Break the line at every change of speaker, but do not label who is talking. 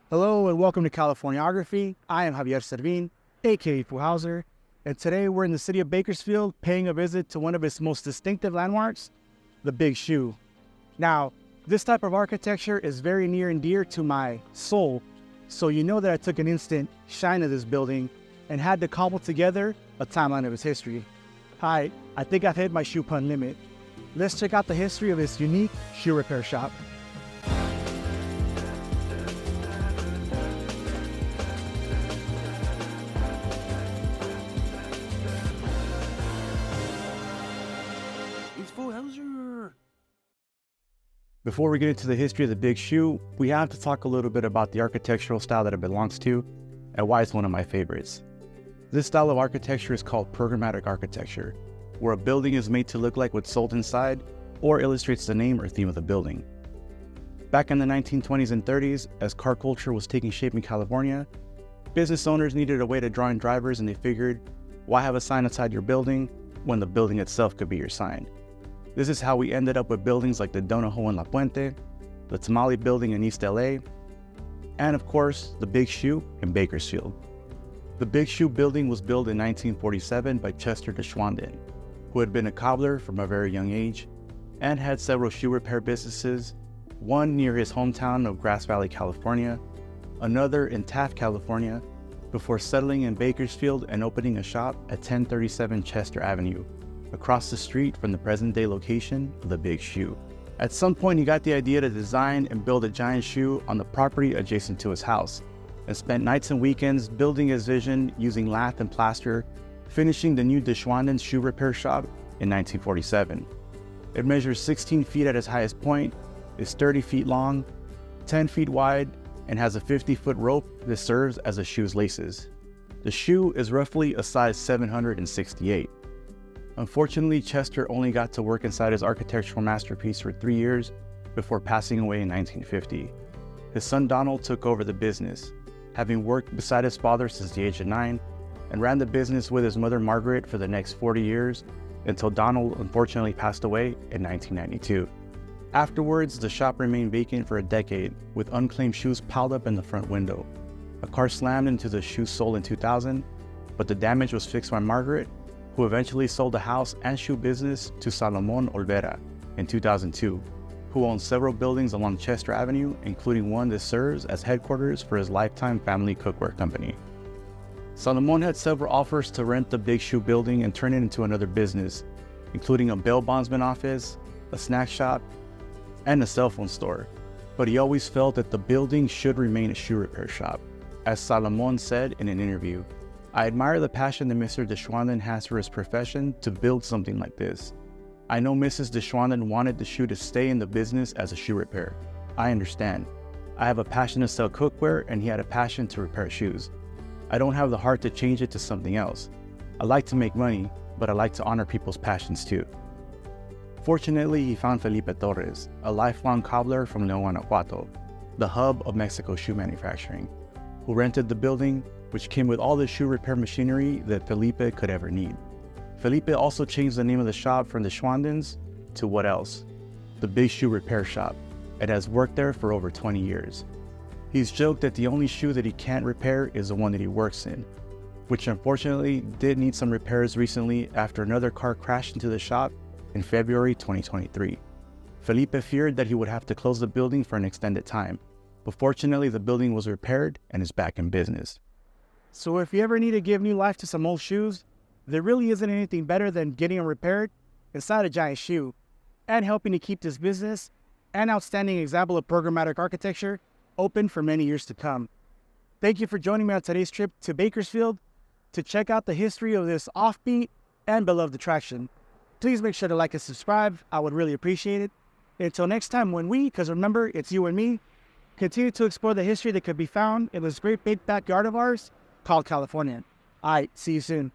Hello and welcome to Californiography. I am Javier Servin, aka Howser, and today we're in the city of Bakersfield paying a visit to one of its most distinctive landmarks, the Big Shoe. Now, this type of architecture is very near and dear to my soul, so you know that I took an instant shine of this building and had to cobble together a timeline of its history. Hi, I think I've hit my shoe pun limit. Let's check out the history of this unique shoe repair shop. Before we get into the history of the Big Shoe, we have to talk a little bit about the architectural style that it belongs to and why it's one of my favorites. This style of architecture is called programmatic architecture, where a building is made to look like what's sold inside or illustrates the name or theme of the building. Back in the 1920s and 30s, as car culture was taking shape in California, business owners needed a way to draw in drivers, and they figured, why have a sign outside your building when the building itself could be your sign? This is how we ended up with buildings like the Donahoe in La Puente, the Tamale building in East LA, and of course, the Big Shoe in Bakersfield. The Big Shoe building was built in 1947 by Chester Deschwanden, who had been a cobbler from a very young age and had several shoe repair businesses, one near his hometown of Grass Valley, California, another in Taft, California, before settling in Bakersfield and opening a shop at 1037 Chester Avenue, across the street from the present-day location of the Big Shoe. At some point, he got the idea to design and build a giant shoe on the property adjacent to his house, and spent nights and weekends building his vision using lath and plaster, finishing the new Deschwanden shoe repair shop in 1947. It measures 16 feet at its highest point, is 30 feet long, 10 feet wide, and has a 50-foot rope that serves as the shoe's laces. The shoe is roughly a size 768. Unfortunately, Chester only got to work inside his architectural masterpiece for 3 years before passing away in 1950. His son Donald took over the business, having worked beside his father since the age of 9, and ran the business with his mother Margaret for the next 40 years until Donald unfortunately passed away in 1992. Afterwards, the shop remained vacant for a decade, with unclaimed shoes piled up in the front window. A car slammed into the shoe sole in 2000, but the damage was fixed by Margaret, who eventually sold the house and shoe business to Salomon Olvera in 2002, who owns several buildings along Chester Avenue, including one that serves as headquarters for his lifetime family cookware company. Salomon had several offers to rent the Big Shoe building and turn it into another business, including a bail bondsman office, a snack shop, and a cell phone store, but he always felt that the building should remain a shoe repair shop. As Salomon said in an interview, "I admire the passion that Mr. Deschwanden has for his profession to build something like this. I know Mrs. Deschwanden wanted the shoe to stay in the business as a shoe repair. I understand. I have a passion to sell cookware and he had a passion to repair shoes. I don't have the heart to change it to something else. I like to make money, but I like to honor people's passions too." Fortunately, he found Felipe Torres, a lifelong cobbler from León, Guanajuato, the hub of Mexico shoe manufacturing, who rented the building, which came with all the shoe repair machinery that Felipe could ever need. Felipe also changed the name of the shop from the Deschwandens to what else? The Big Shoe Repair Shop, and has worked there for over 20 years. He's joked that the only shoe that he can't repair is the one that he works in, which unfortunately did need some repairs recently after another car crashed into the shop in February 2023. Felipe feared that he would have to close the building for an extended time, but fortunately the building was repaired and is back in business. So if you ever need to give new life to some old shoes, there really isn't anything better than getting them repaired inside a giant shoe and helping to keep this business, an outstanding example of programmatic architecture, open for many years to come. Thank you for joining me on today's trip to Bakersfield to check out the history of this offbeat and beloved attraction. Please make sure to like and subscribe. I would really appreciate it. Until next time, when we, because remember, it's you and me, continue to explore the history that could be found in this great big backyard of ours called Californian. All right, see you soon.